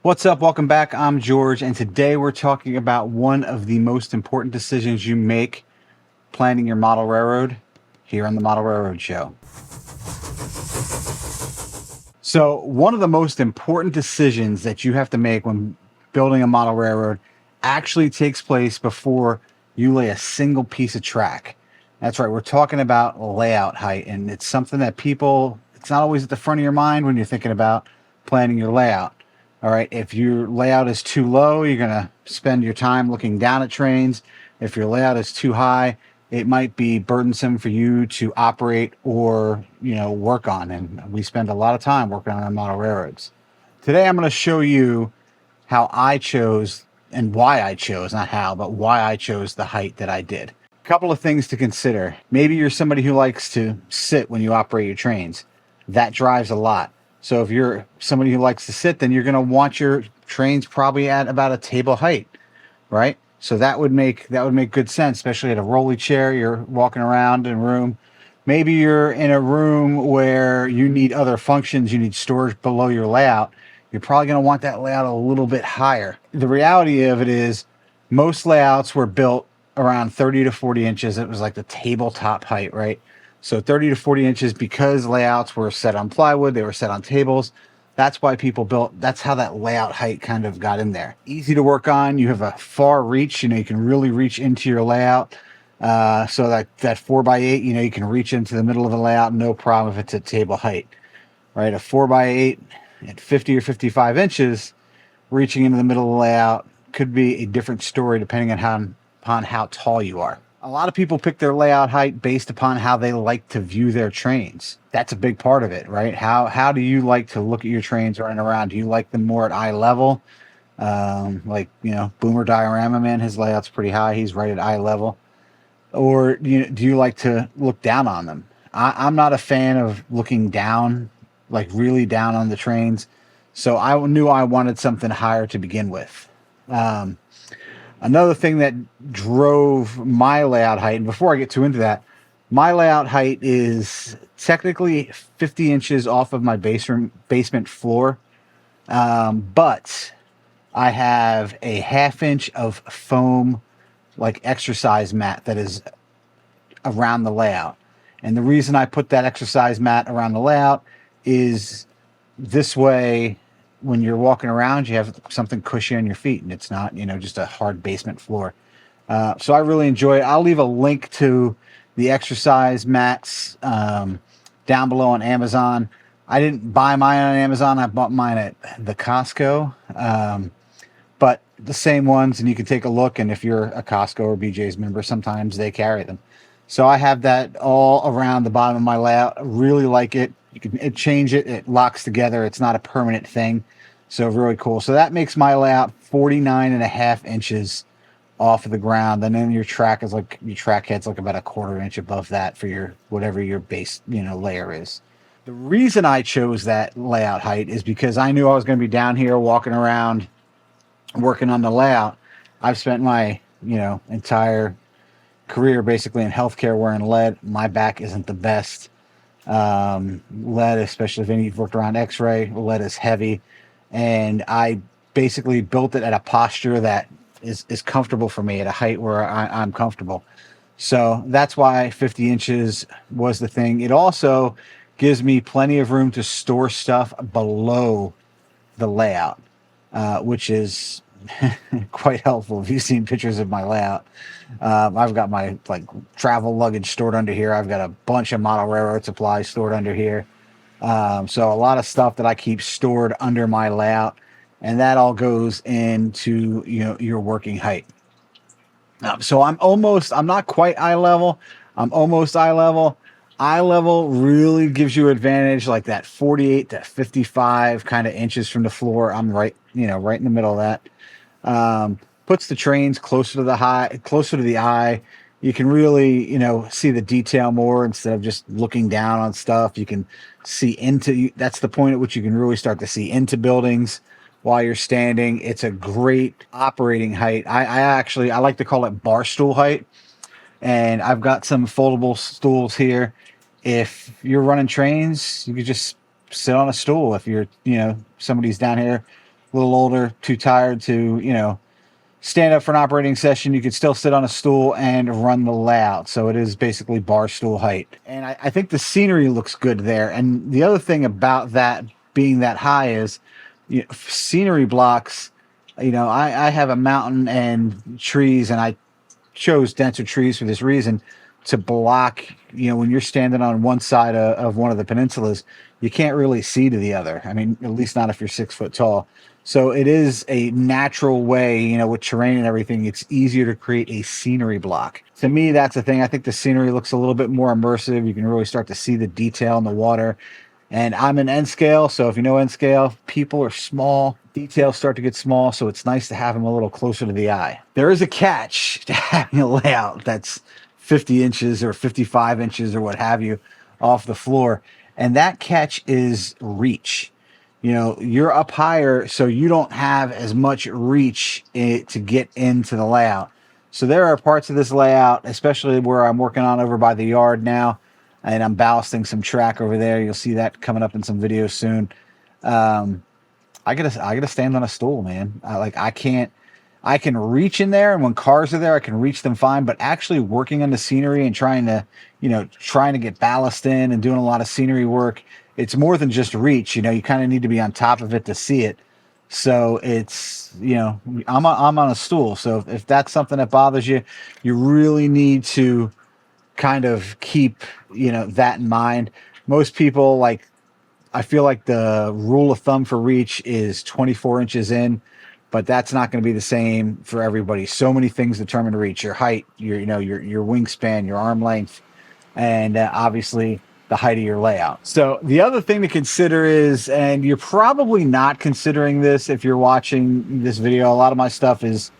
What's up? Welcome back. I'm George, and today we're talking about one of the most important decisions you make planning your model railroad here on the Model Railroad Show. So, one of the most important decisions that you have to make when building a model railroad actually takes place before you lay a single piece of track. That's right, we're talking about layout height, and it's something that it's not always at the front of your mind when you're thinking about planning your layout. All right, if your layout is too low, you're going to spend your time looking down at trains. If your layout is too high, it might be burdensome for you to operate or, work on. And we spend a lot of time working on our model railroads. Today, I'm going to show you how I chose and why I chose, not how, but why I chose the height that I did. A couple of things to consider. Maybe you're somebody who likes to sit when you operate your trains. That drives a lot. So if you're somebody who likes to sit, then you're going to want your trains probably at about a table height, right? So that would make good sense, especially at a rolly chair. You're walking around in a room. Maybe you're in a room where you need other functions. You need storage below your layout. You're probably going to want that layout a little bit higher. The reality of it is most layouts were built around 30 to 40 inches. It was like the tabletop height, right? So 30 to 40 inches, because layouts were set on plywood, they were set on tables. That's why that's how that layout height kind of got in there. Easy to work on. You have a far reach, you can really reach into your layout. So that 4x8, you can reach into the middle of the layout, no problem if it's at table height, right? A 4x8 at 50 or 55 inches, reaching into the middle of the layout could be a different story depending upon how tall you are. A lot of people pick their layout height based upon how they like to view their trains. That's a big part of it, right? How do you like to look at your trains running around? Do you like them more at eye level? Boomer Diorama Man, his layout's pretty high. He's right at eye level. Or do you like to look down on them? I'm not a fan of looking down, like really down on the trains. So I knew I wanted something higher to begin with. Another thing that drove my layout height, and before I get too into that, my layout height is technically 50 inches off of my basement floor, but I have a ½ inch of foam, like exercise mat, that is around the layout. And the reason I put that exercise mat around the layout is this way, when you're walking around, you have something cushy on your feet, and it's not, just a hard basement floor. So I really enjoy it. I'll leave a link to the exercise mats down below on Amazon. I didn't buy mine on Amazon. I bought mine at the Costco. But the same ones, and you can take a look. And if you're a Costco or BJ's member, sometimes they carry them. So I have that all around the bottom of my layout. I really like it. You can change it. It locks together. It's not a permanent thing. So really cool. So that makes my layout 49.5 inches off of the ground. And then your track head's like about a 1/4 inch above that for your, whatever your base, layer is. The reason I chose that layout height is because I knew I was going to be down here walking around, working on the layout. I've spent my, entire career basically in healthcare wearing lead. My back isn't the best. Lead, especially if you've worked around x-ray, lead is heavy, and I basically built it at a posture that is comfortable for me, at a height where I'm comfortable. So that's why 50 inches was the thing. It also gives me plenty of room to store stuff below the layout, which is quite helpful. If you've seen pictures of my layout, I've got my travel luggage stored under here. I've got a bunch of model railroad supplies stored under here. So a lot of stuff that I keep stored under my layout, and that all goes into your working height. So I'm not quite eye level. I'm almost eye level. Eye level really gives you advantage, like that 48 to 55 kind of inches from the floor. I'm right in the middle of that. Puts the trains closer to the eye. You can really, see the detail more instead of just looking down on stuff. You can see that's the point at which you can really start to see into buildings while you're standing. It's a great operating height. I like to call it bar stool height. And I've got some foldable stools here. If you're running trains, you could just sit on a stool. If you're, somebody's down here little older, too tired to, stand up for an operating session, you could still sit on a stool and run the layout. So it is basically bar stool height. And I think the scenery looks good there. And the other thing about that being that high is, scenery blocks, I have a mountain and trees, and I chose denser trees for this reason, to block, when you're standing on one side of one of the peninsulas, you can't really see to the other. I mean, at least not if you're 6 foot tall. So it is a natural way, with terrain and everything, it's easier to create a scenery block. To me, that's the thing. I think the scenery looks a little bit more immersive. You can really start to see the detail in the water. And I'm in N scale, so if you know N scale, people are small, details start to get small, so it's nice to have them a little closer to the eye. There is a catch to having a layout that's 50 inches or 55 inches or what have you off the floor, and that catch is reach. You're up higher, so you don't have as much reach to get into the layout. So there are parts of this layout, especially where I'm working on over by the yard now, and I'm ballasting some track over there. You'll see that coming up in some videos soon. I gotta stand on a stool, man. I can reach in there, and when cars are there, I can reach them fine. But actually working on the scenery and trying to get ballast in and doing a lot of scenery work, it's more than just reach. You kind of need to be on top of it to see it. So it's, I'm on a stool. So if that's something that bothers you, you really need to kind of keep, that in mind. Most people, I feel like the rule of thumb for reach is 24 inches in, but that's not going to be the same for everybody. So many things determine reach: your height, your wingspan, your arm length, and obviously the height of your layout. So the other thing to consider is, and you're probably not considering this if you're watching this video, a lot of my stuff is,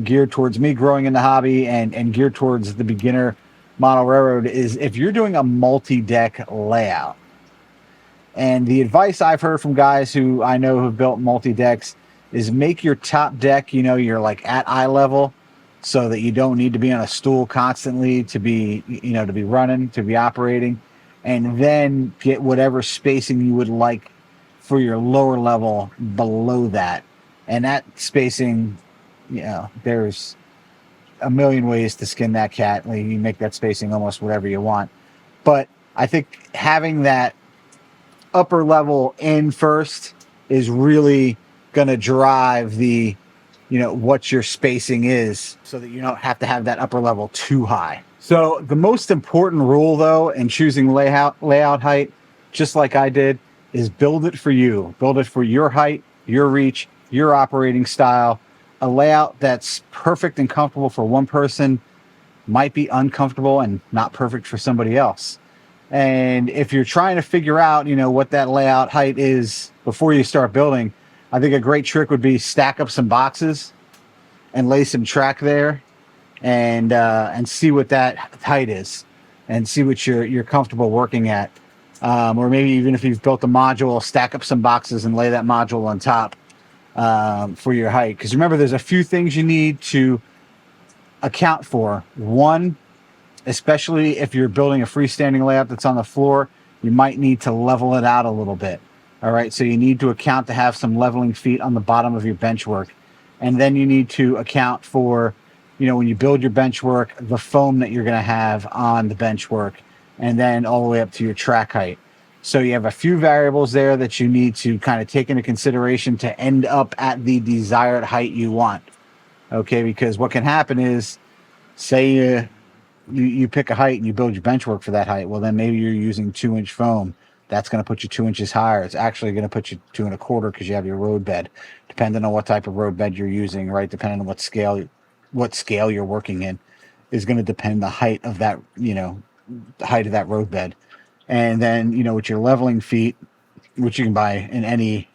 geared towards me growing in the hobby and geared towards the beginner model railroad, is if you're doing a multi-deck layout. And the advice I've heard from guys who I know who've built multi-decks is make your top deck, you're like at eye level, so that you don't need to be on a stool constantly to be, to be running, to be operating, and then get whatever spacing you would like for your lower level below that. And that spacing, there's a million ways to skin that cat. You make that spacing almost whatever you want. But I think having that upper level in first is really going to drive the, what your spacing is, so that you don't have to have that upper level too high. So the most important rule, though, in choosing layout height, just like I did, is build it for you. Build it for your height, your reach, your operating style. A layout that's perfect and comfortable for one person might be uncomfortable and not perfect for somebody else. And if you're trying to figure out, what that layout height is before you start building, I think a great trick would be stack up some boxes and lay some track there, and see what that height is, and see what you're comfortable working at. Or maybe even if you've built a module, stack up some boxes and lay that module on top for your height. Because remember, there's a few things you need to account for. One, especially if you're building a freestanding layout that's on the floor, you might need to level it out a little bit. All right, so you need to account to have some leveling feet on the bottom of your benchwork. And then you need to account for, when you build your benchwork, the foam that you're going to have on the benchwork, and then all the way up to your track height. So you have a few variables there that you need to kind of take into consideration to end up at the desired height you want. Okay, because what can happen is, say you pick a height and you build your benchwork for that height. Well, then maybe you're using 2-inch foam. That's going to put you 2 inches higher. It's actually going to put you 2 1/4 because you have your road bed, depending on what type of road bed you're using, right? Depending on what scale you're working in, is going to depend the height of that, the height of that road bed. And then, with your leveling feet, which you can buy in any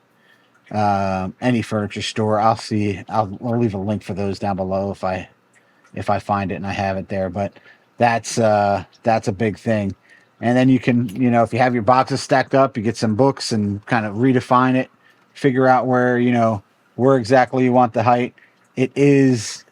furniture store. I'll leave a link for those down below if I find it and I have it there. But that's a big thing. And then you can, if you have your boxes stacked up, you get some books and kind of redefine it, figure out where exactly you want the height. It is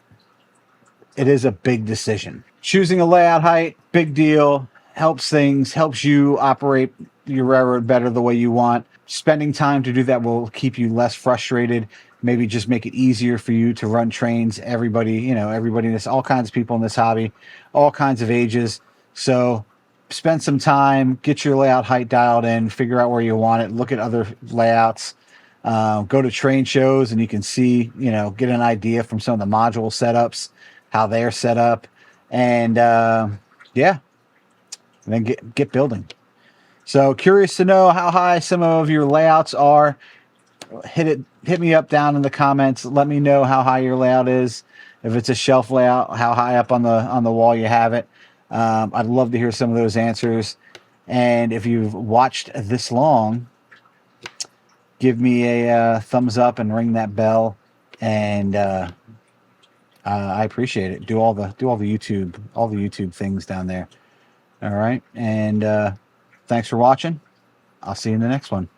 a big decision. Choosing a layout height, big deal, helps you operate your railroad better the way you want. spending time to do that will keep you less frustrated. Maybe just make it easier for you to run trains. Everybody, you know, everybody, there's all kinds of people in this hobby, all kinds of ages. So spend some time, get your layout height dialed in, figure out where you want it, look at other layouts, go to train shows, and you can see, you know, get an idea from some of the module setups, how they're set up, and yeah, and then get building. So curious to know how high some of your layouts are. Hit me up down in the comments. Let me know how high your layout is. If it's a shelf layout, how high up on the wall you have it. I'd love to hear some of those answers. And if you've watched this long, give me a thumbs up and ring that bell. And I appreciate it. Do all the YouTube things down there. All right. And thanks for watching. I'll see you in the next one.